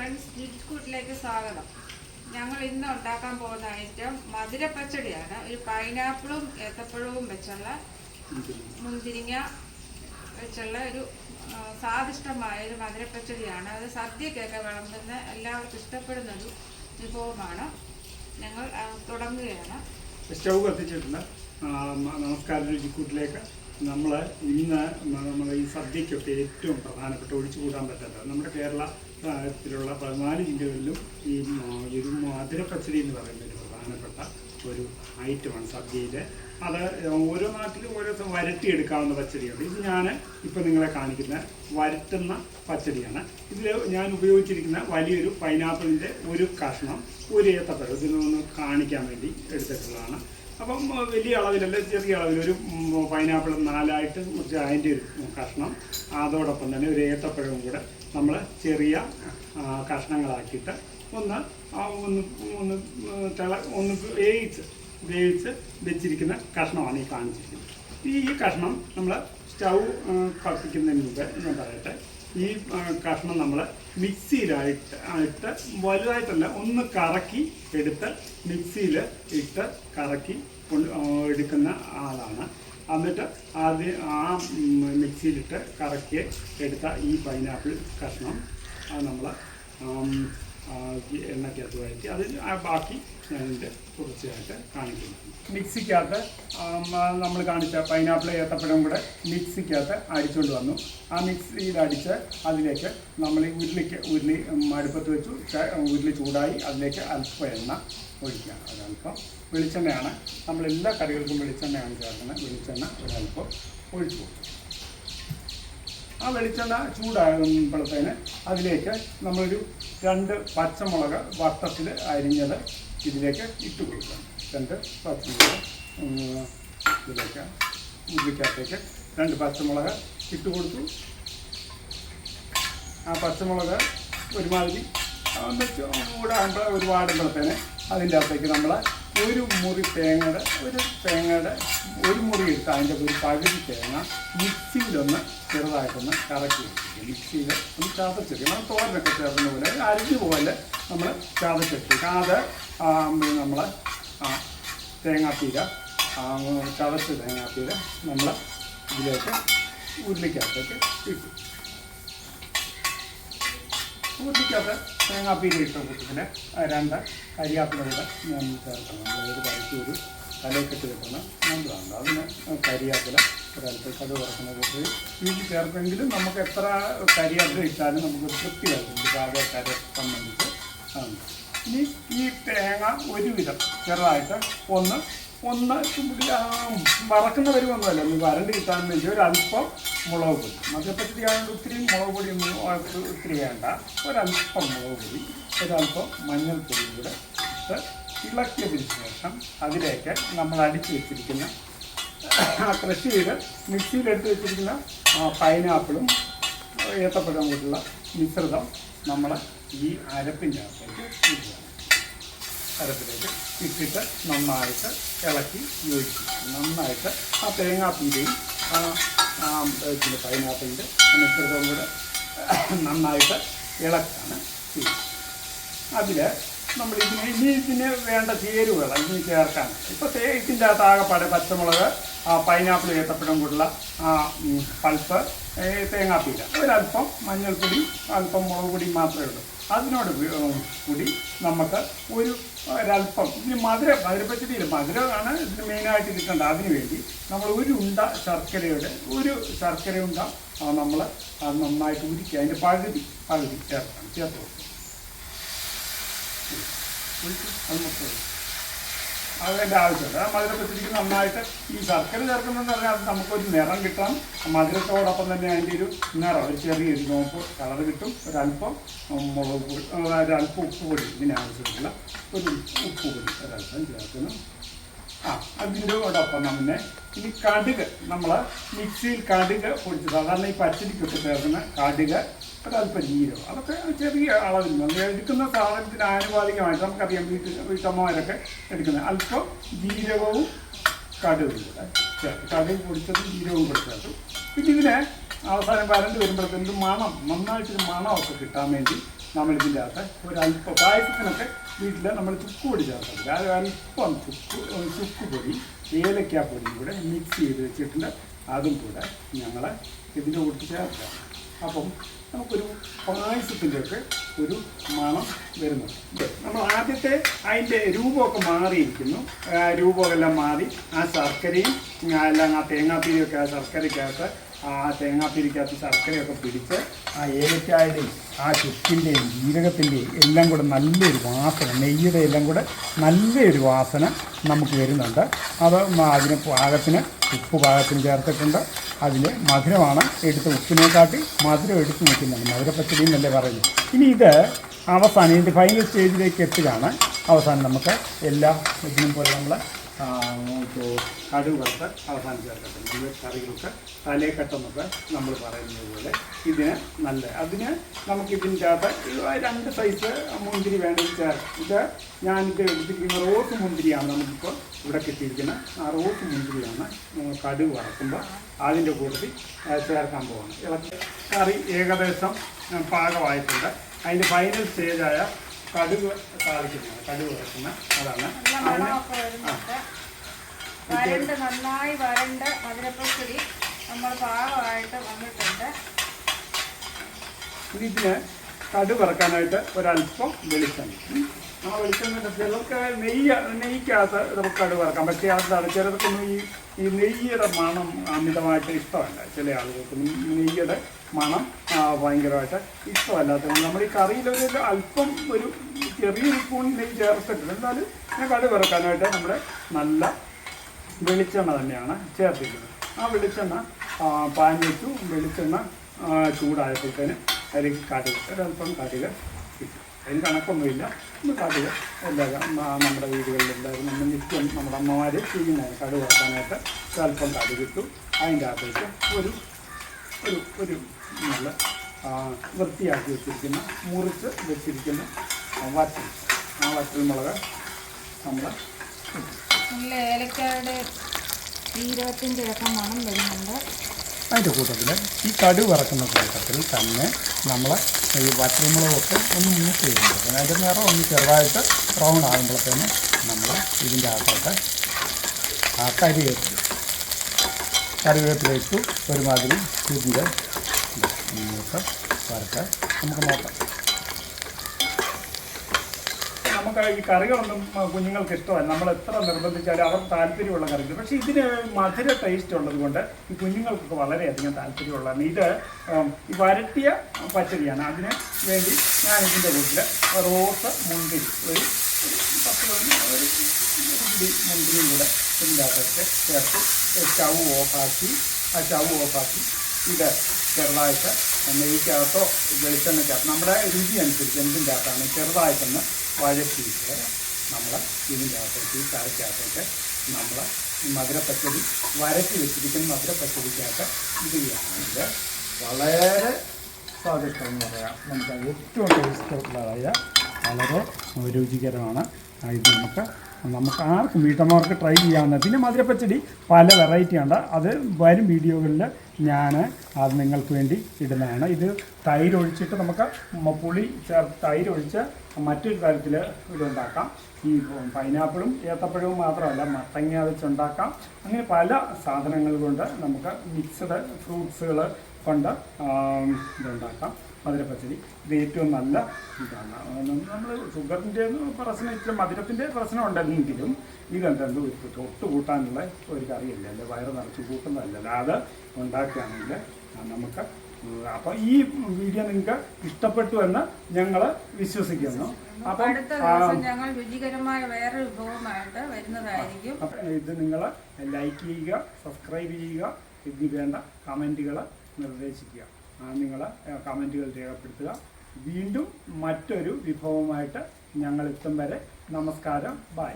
Friends ജിറ്റ്കൂട്ടിലേക്ക് സ്വാഗതം. ഞങ്ങൾ ഇന്ന് ഉണ്ടാക്കാൻ പോകുന്ന ഐറ്റം മധുരപ്പച്ചടിയാണ്. ഒരു പൈനാപ്പിളും ഏത്തപ്പഴവും വെച്ചുള്ള മുന്തിരിങ്ങ വെച്ചുള്ള ഒരു സ്വാദിഷ്ടമായ ഒരു മധുരപ്പച്ചടിയാണ്. അത് സദ്യക്കൊക്കെ വിളമ്പുന്ന എല്ലാവർക്കും ഇഷ്ടപ്പെടുന്ന ഒരു വിഭവമാണ്. ഞങ്ങൾ തുടങ്ങുകയാണ്. സ്റ്റൗ കത്തിച്ചിട്ടുണ്ട്. നമസ്കാരം രുചിക്കൂട്ടിലേക്ക്. നമ്മൾ ഈ സദ്യക്കൊക്കെ ഏറ്റവും പ്രധാനപ്പെട്ട ഒഴിച്ചുകൂടാൻ പറ്റാത്തത് നമ്മുടെ കേരളത്തിലുള്ള 14 ജില്ലകളിലും ഈ ഒരു മധുരപ്പച്ചടി എന്ന് പറയുന്ന ഒരു പ്രധാനപ്പെട്ട ഒരു ഐറ്റമാണ് സദ്യയിൽ. അത് ഓരോ നാട്ടിലും ഓരോ വരട്ടിയെടുക്കാവുന്ന പച്ചടിയുണ്ട്. ഇത് ഞാൻ ഇപ്പോൾ നിങ്ങളെ കാണിക്കുന്ന വരട്ടുന്ന പച്ചടിയാണ്. ഇതിൽ ഞാൻ ഉപയോഗിച്ചിരിക്കുന്ന വലിയൊരു പൈനാപ്പിളിൻ്റെ ഒരു കഷ്ണം, ഒരു ഏത്തപ്പഴം ഇതിനൊന്ന് കാണിക്കാൻ വേണ്ടി എടുത്തിട്ടുള്ളതാണ്. അപ്പം വലിയ അളവിലല്ല, ചെറിയ അളവിൽ ഒരു പൈനാപ്പിൾ 4ആയിട്ട് മുറിച്ച് അതിൻ്റെ ഒരു കഷ്ണം, അതോടൊപ്പം തന്നെ ഒരു ഏത്തപ്പഴവും കൂടെ നമ്മൾ ചെറിയ കഷ്ണങ്ങളാക്കിയിട്ട് ഒന്ന് വേവിച്ച് വെച്ചിരിക്കുന്ന കഷ്ണമാണ് ഈ കാണിച്ചിരിക്കുന്നത്. ഈ കഷ്ണം നമ്മൾ സ്റ്റൗ കത്തിക്കുന്നതിന് മുമ്പ് ഞാൻ പറയട്ടെ, ഈ കഷ്ണം നമ്മൾ മിക്സിയിലായിട്ട് വലുതായിട്ടല്ല ഒന്ന് കറക്കി എടുത്ത് മിക്സിയിൽ ഇട്ട് കറക്കി എടുക്കുന്ന ആളാണ്. എന്നിട്ട് ആദ്യം ആ മിക്സിയിലിട്ട് കറക്കി എടുത്ത ഈ പൈനാപ്പിൾ കഷ്ണം അത് നമ്മൾ എണ്ണയ്ക്കകത്ത് വഴറ്റി അത് ബാക്കി ഞാനിതിൻ്റെ തുടർച്ചയായിട്ട് കാണിക്കുന്നു. മിക്സിക്കകത്ത് നമ്മൾ കാണിച്ച പൈനാപ്പിൾ ഏത്തപ്പഴം കൂടെ മിക്സിക്കകത്ത് അടിച്ചുകൊണ്ട് വന്നു. ആ മിക്സിയിൽ അടിച്ച് അതിലേക്ക് നമ്മൾ ഉരുളി അടുപ്പത്ത് വെച്ചു. ഉരുളി ചൂടായി അതിലേക്ക് അല്പം എണ്ണ ഒഴിക്കുക. ഒരല്പം വെളിച്ചെണ്ണയാണ്, നമ്മളെല്ലാ കറികൾക്കും വെളിച്ചെണ്ണയാണ് ചേർക്കുന്നത്. വെളിച്ചെണ്ണ ഒരല്പം ഒഴിച്ചു കൊടുക്കും. ആ വെളിച്ചെണ്ണ ചൂടാകുമ്പോഴത്തേന് അതിലേക്ക് നമ്മളൊരു 2 പച്ചമുളക് വട്ടത്തിൽ അരിഞ്ഞത് ഇതിലേക്ക് ഇട്ട് കൊടുക്കണം. 2 പച്ചമുളക് ഇതിലേക്ക് ഉള്ളിക്കകത്തേക്ക് 2 പച്ചമുളക് ഇട്ട് കൊടുത്തു. ആ പച്ചമുളക് ഒരുമാതിരി ഒരുപാടുമ്പോഴത്തേന് അതിൻ്റെ അകത്തേക്ക് നമ്മൾ ഒരു മുറി തേങ്ങയുടെ ഒരു മുറി എടുത്ത് അതിൻ്റെ ഒരു പകുതി തേങ്ങ മിക്സിയിലൊന്ന് ചെറുതായിട്ടൊന്ന് കറക്കി വെച്ചിരിക്കും. മിക്സിയിൽ ഒന്ന് ചതച്ചെടുക്കും. നമ്മൾ തോരനൊക്കെ ചേർക്കുന്ന പോലെ അരിഞ്ഞു പോലെ നമ്മൾ ചതച്ചെടുക്കും. അത് നമ്മൾ തേങ്ങാപ്പീര ചതച്ച് തേങ്ങാപ്പീര നമ്മൾ ഇതിലേക്ക് ഉരുളിക്കകത്തേക്ക് ഇട്ടു. ഉരുളിക്കകത്ത് തേങ്ങാപ്പീര ഇട്ട കൂട്ടത്തിൽ 2 കരിയാപ്പില കൂടെ ഞാൻ ചേർക്കണം. നമ്മളൊരു കറിക്ക് ഒരു തലക്കെട്ട് കിട്ടുന്ന നല്ലതാണ്. അതിന് കരിയാപ്പില ഒരല്പം കടുക് വറക്കുന്ന കൂട്ടി വീട്ടിൽ ചേർത്തെങ്കിലും നമുക്ക് എത്ര കരിയാപ്പില ഇട്ടാലും നമുക്ക് തൃപ്തി വരുന്നുണ്ട്. പാചകക്കാരെ സംബന്ധിച്ച് ഇനി ഈ തേങ്ങ ഒരുവിധം ചെറുതായിട്ട് ഒന്ന് വറക്കുന്ന വരുമൊന്നുമല്ല, ഒന്ന് വരണ്ട് കിട്ടാൻ വേണ്ടി ഒരല്പം മുളക് പൊടി. മധുരപ്പച്ചടി ആയതുകൊണ്ട് ഒത്തിരി മുളക് പൊടിയൊന്നും ഒത്തിരി വേണ്ട. ഒരല്പം മുളക് പൊടി, ഒരല്പം മഞ്ഞൾപ്പൊടിയും കൂടെ ഇട്ട് ഇളക്കിയതിന് ശേഷം അതിലേക്ക് നമ്മൾ അടിച്ചു വെച്ചിരിക്കുന്ന ക്രഷ് ചെയ്ത് മിക്സിയിലെടുത്ത് വെച്ചിരിക്കുന്ന പൈനാപ്പിളും ഏത്തപ്പഴവും കൂടിയുള്ള മിശ്രിതം നമ്മൾ ഈ അരപ്പിൻ്റെ അകത്തേക്ക് ഇടുക. അരപ്പിലേക്ക് ഇട്ടിട്ട് നന്നായിട്ട് ഇളക്കി യോജിക്കും. നന്നായിട്ട് ആ തേങ്ങാപ്പീരയും ഇതിൻ്റെ പൈനാപ്പിളിൻ്റെ മിശ്രിതവും കൂടെ നന്നായിട്ട് ഇളക്കാണ് ചെയ്യുന്നത്. അതിൽ നമ്മൾ ഇതിന് വേണ്ട ചേരുവകൾ ഇതിന് ചേർക്കാൻ ഇപ്പോൾ ഇതിൻ്റെ അകത്ത് ആകെപ്പാടെ പച്ചമുളക്, പൈനാപ്പിൾ ഏത്തപ്പഴം കൂടിയുള്ള പൾപ്പ്, തേങ്ങാപ്പീര, ഒരല്പം മഞ്ഞൾപ്പൊടി, അല്പം മുളക് പൊടി മാത്രമേ ഉള്ളൂ. അതിനോട് കൂടി നമുക്ക് ഒരല്പം ഇതിന് മധുരപ്പച്ചടിയിൽ മധുരമാണ് ഇതിന് മെയിനായിട്ട് കിട്ടേണ്ടത്. അതിന് വേണ്ടി നമ്മൾ ഒരു ശർക്കര ഉണ്ട നമ്മൾ അത് നന്നായിട്ട് ഉരുക്കി അതിൻ്റെ പകുതി ചേർക്കണം. ചേർത്ത് കൊടുക്കും. അത് മൊത്തം അതിൻ്റെ ആവശ്യമുണ്ട്. ആ മധുരപ്പച്ചടിക്ക് നന്നായിട്ട് ഈ ശർക്കര ചേർക്കുന്നതെന്ന് പറഞ്ഞാൽ അത് നമുക്കൊരു നിറം കിട്ടാം. മധുരത്തോടൊപ്പം തന്നെ അതിൻ്റെ ഒരു നിറം, ഒരു ചെറിയൊരു നോപ്പ് കളർ കിട്ടും. ഒരല്പം മുളക് പൊടി, ഒരല്പം ഉപ്പ് പൊടി, ഇതിനാവശ്യമുള്ള ഒരു ഉപ്പ് പൊടി ഒരല്പം ചേർക്കുന്നു. അതിൻ്റെയോടൊപ്പം തന്നെ ഇനി കടുക്, നമ്മൾ മിക്സിയിൽ കടുക് പൊടിച്ച് സാധാരണ ഈ പച്ചടിക്കൊക്കെ ചേർക്കുന്ന കടുക്, ഒരല്പം ജീരകം, അതൊക്കെ ചെറിയ അളവിൽ നമ്മൾ എടുക്കുന്ന സാധനത്തിന് ആനുപാതികമായിട്ട് നമുക്കറിയാം. വീട്ടമ്മമാരൊക്കെ എടുക്കുന്നത് അല്പം ജീരകവും കടുകും കൂടെ ചേർത്ത്, കടുക് പൊടിച്ചതും ജീരകവും കൂടെ ചേർത്തു. പിന്നെ ഇതിനെ അവസാനം വരണ്ട് വരുമ്പോഴത്തേക്കും മണം, നന്നായിട്ടൊരു മണമൊക്കെ കിട്ടാൻ വേണ്ടി നമ്മളിതിൻ്റെ അകത്ത് ഒരല്പം പായസത്തിനൊക്കെ വീട്ടിൽ നമ്മൾ ചുക്ക് പൊടി ചേർത്തില്ല, അത് അല്പം ചുക്ക് പൊടി ഏലക്കാപ്പൊടിയും കൂടെ മിക്സ് ചെയ്ത് വെച്ചിട്ടുണ്ട്. അതും കൂടെ ഞങ്ങൾ ഇതിൻ്റെ കൂട്ടി ചേർക്കാം. അപ്പം നമുക്കൊരു പായസത്തിൻ്റെയൊക്കെ ഒരു മണം വരുന്നുണ്ട്. നമ്മൾ ആദ്യത്തെ അതിൻ്റെ രൂപമൊക്കെ മാറിയിരിക്കുന്നു. രൂപമെല്ലാം മാറി ആ ശർക്കരയും എല്ലാം ആ തേങ്ങാപ്പീരിയൊക്കെ ആ ശർക്കരയ്ക്കകത്ത് ആ തേങ്ങാപ്പീരിക്കകത്ത് ശർക്കരയൊക്കെ പിടിച്ച് ആ ഏലക്കായുടെയും ആ ചുക്കിൻ്റെയും ജീരകത്തിൻ്റെയും എല്ലാം കൂടെ നല്ലൊരു വാസന, നെയ്യുടെ എല്ലാം കൂടെ നല്ലൊരു വാസന നമുക്ക് വരുന്നുണ്ട്. അത് അതിന് പാകത്തിന് ഉപ്പ് പാകത്തിന് ചേർത്തിട്ടുണ്ട്. അതിൽ മധുരമാണ് ഉപ്പിനെക്കാട്ടി മധുരം എടുത്ത് നിൽക്കുന്നുണ്ട്. മധുരപ്പച്ചടി എന്നല്ലേ പറയുന്നത്. ഇനി ഇത് അവസാനം ഇതിൻ്റെ ഫൈനൽ സ്റ്റേജിലേക്ക് എത്തുകയാണ്. അവസാനം നമുക്ക് എല്ലാ ഇതിനും പോലെ നമ്മൾ കടുക് വറുത്ത് അവസാനം ചേർത്തിട്ടുണ്ട്. നമ്മൾ കറികൾക്ക് തലേക്കെട്ടെന്നൊക്കെ നമ്മൾ പറയുന്നത് പോലെ ഇതിന് അതിന് നമുക്കിതിൻ്റെ അകത്ത് 2 സൈസ് മുന്തിരി വേണമെങ്കിൽ ചേർക്കാം. ഇത് ഞാനിത് എടുത്തിരിക്കുന്ന റോസ് മുന്തിരിയാണ് നമുക്കിപ്പോൾ ഇവിടെ കിട്ടിയിരിക്കുന്നത്. ആ റോസ് മുന്തിരിയാണ് കടുക് വറക്കുമ്പോൾ അതിൻ്റെ കൂട്ടത്തിൽ ചേർക്കാൻ പോകുന്നത്. കറി ഏകദേശം പാകമായിട്ടുണ്ട്. അതിൻ്റെ ഫൈനൽ സ്റ്റേജായ കടുക് താളിക്കുന്നതാണ്, കടുക് വറക്കുന്ന അതാണ്. നന്നായി വരണ്ട് മധുരപ്പച്ചടി നമ്മൾ പാകമായിട്ട് വന്നിട്ടുണ്ട്. ഇതിന് കടുക് വറക്കാനായിട്ട് ഒരല്പം വെളിച്ചെണ്ണ. ആ വെളിച്ചെണ്ണ ചിലർക്ക് നെയ്ക്കകത്ത് നമുക്ക് കടുക് വറക്കാം. പക്ഷേ അതാണ് ചിലർക്കൊന്നും ഈ നെയ്യുടെ മണം അമിതമായിട്ട് ഇഷ്ടമല്ല. ചില ആളുകൾക്ക് നെയ്യുടെ മണം ഭയങ്കരമായിട്ട് ഇഷ്ടമല്ലാത്തത് നമ്മൾ ഈ കറിയിലൊരു അല്പം ഒരു ചെറിയൊരു സ്പൂൺ നെയ്യ് ചേർത്തിട്ടുണ്ട്. എന്നാലും ഞാൻ കടുക് വറക്കാനായിട്ട് നമ്മുടെ നല്ല വെളിച്ചെണ്ണ തന്നെയാണ് ചേർത്തിരിക്കുന്നത്. ആ വെളിച്ചെണ്ണ പാൻ വെച്ചു. വെളിച്ചെണ്ണ ചൂടായപ്പോഴത്തേന് അതിലേക്ക് കടുക് ഒരല്പം കടുക് കിട്ടും. അതിന് കണക്കൊന്നുമില്ല. കടുക് എല്ലാവരും നമ്മുടെ വീടുകളിലെല്ലാവരും നമ്മൾ നിത്യം നമ്മുടെ അമ്മമാർ ചെയ്യുന്നതാണ്. കടുക് വറക്കാനായിട്ട് ഒരല്പം കടുക് ഇട്ടു. അതിൻ്റെ അകത്തേക്ക് ഒരു നല്ല വൃത്തിയാക്കി വെച്ചിരിക്കുന്ന മുറിച്ച് വെച്ചിരിക്കുന്ന വറ്റൽ, ആ വറ്റൽ മുളക് നമ്മൾ നല്ല ഏലക്കായുടെ ജീരകത്തിൻ്റെ ഒക്കെ മണം വരുന്നുണ്ട്. അതിൻ്റെ കൂട്ടത്തിൽ ഈ കടുക് വറക്കുന്ന കൂട്ടത്തിൽ തന്നെ നമ്മൾ ഈ വറ്റൽമുളകൊക്കെ ഒന്ന് മൂത്ത് ചെയ്യുന്നുണ്ട്. അതിൻ്റെ നിറം ഒന്ന് ചെറുതായിട്ട് ബ്രൗൺ ആകുമ്പോഴത്തേന് നമ്മൾ ഇതിൻ്റെ അകത്തോട്ട് ആ കറിവേപ്പിലേക്ക് ഒരുമാതിരി ഇതിൻ്റെ മൂത്ത് വറുത്ത് നമുക്ക് നോക്കാം. നമുക്ക് ഈ കറികളൊന്നും കുഞ്ഞുങ്ങൾക്ക് ഇഷ്ടമല്ല. നമ്മൾ എത്ര നിർബന്ധിച്ചാലും അവർ താല്പര്യമുള്ള കറികൾ. പക്ഷേ ഇതിന് മധുര ടേസ്റ്റ് ഉള്ളത് കൊണ്ട് ഈ കുഞ്ഞുങ്ങൾക്കൊക്കെ വളരെയധികം താല്പര്യമുള്ളതാണ്. ഇത് ഈ വരട്ടിയ പച്ചടിയാണ്. അതിന് വേണ്ടി ഞാൻ ഇതിൻ്റെ കൂട്ടിൽ റോസ് മുന്തിരി ഒരു 10-15 പിടി മുന്തിരിയും കൂടെ ഇതിൻ്റെ അകത്തൊക്കെ ചേർത്ത് സ്റ്റൗ ഓഫാക്കി ഇത് ചെറുതായിട്ട് നെയ്ക്കകത്തോ വെളിച്ചെണ്ണയ്ക്കകത്ത് നമ്മുടെ രുചി അനുസരിച്ച് എന്തിൻ്റെ അകത്താണ് ചെറുതായിട്ടൊന്ന് വഴറ്റിയിട്ട് നമ്മൾ ഇതിൻ്റെ അകത്തേക്ക് ഈ കറിക്കകത്തേക്ക് നമ്മൾ ഈ മധുരപ്പച്ചടി വരട്ടി വെച്ചിരിക്കുന്ന മധുരപ്പച്ചടിക്കകത്ത് ഇടുകയാണെങ്കിൽ വളരെ സ്വാദിഷ്ടമെന്ന് പറയാം. നമുക്ക് ഏറ്റവും ടേസ്റ്റുള്ളതായ വളരെ രുചികരമാണ്. ഇത് നമുക്ക് ആർക്കും വീട്ടമ്മമാർക്ക് ട്രൈ ചെയ്യാവുന്ന. പിന്നെ മധുരപ്പച്ചടി പല വെറൈറ്റി ഉണ്ട്. അത് വരും വീഡിയോകളിൽ ഞാൻ അത് നിങ്ങൾക്ക് വേണ്ടി ഇടുന്നതാണ്. ഇത് തൈര് ഒഴിച്ചിട്ട് നമുക്ക് പുളി ചേർത്ത് തൈര് ഒഴിച്ച് മറ്റൊരു തരത്തിൽ ഇതുണ്ടാക്കാം. ഈ പൈനാപ്പിളും ഏത്തപ്പഴവും മാത്രമല്ല മത്തങ്ങ വെച്ചുണ്ടാക്കാം. അങ്ങനെ പല സാധനങ്ങൾ കൊണ്ട് നമുക്ക് മിക്സഡ് ഫ്രൂട്ട്സുകൾ കൊണ്ട് ഇതുണ്ടാക്കാം മധുരപ്പച്ചടി. ഇത് ഏറ്റവും നല്ല ഇതാണ്. നമ്മൾ ഷുഗറിൻ്റെ പ്രശ്നം ഇച്ചിരി മധുരത്തിൻ്റെ പ്രശ്നം ഉണ്ടെങ്കിലും ഇതെന്തെങ്കിലും ഒരു തൊട്ട് കൂട്ടാനുള്ള ഒരു കറിയല്ല, അല്ലെ വയറ് നിറച്ച് കൂട്ടുന്നതല്ല. അത് ഉണ്ടാക്കുകയാണെങ്കിൽ നമുക്ക്. അപ്പോൾ ഈ വീഡിയോ നിങ്ങൾക്ക് ഇഷ്ടപ്പെട്ടു എന്ന് ഞങ്ങൾ വിശ്വസിക്കുന്നു. അപ്പം ഞങ്ങൾ രുചികരമായ വേറെ വിഭവമായിട്ട് വരുന്നതായിരിക്കും. ഇത് നിങ്ങൾ ലൈക്ക് ചെയ്യുക, സബ്സ്ക്രൈബ് ചെയ്യുക. ഇതിന് വേണ്ട കമൻറ്റുകൾ നിർദ്ദേശിക്കുക. നിങ്ങൾ കമൻറ്റുകൾ രേഖപ്പെടുത്തുക. വീണ്ടും മറ്റൊരു വിഭവമായിട്ട് ഞങ്ങൾ എത്തും വരെ നമസ്കാരം. ബൈ.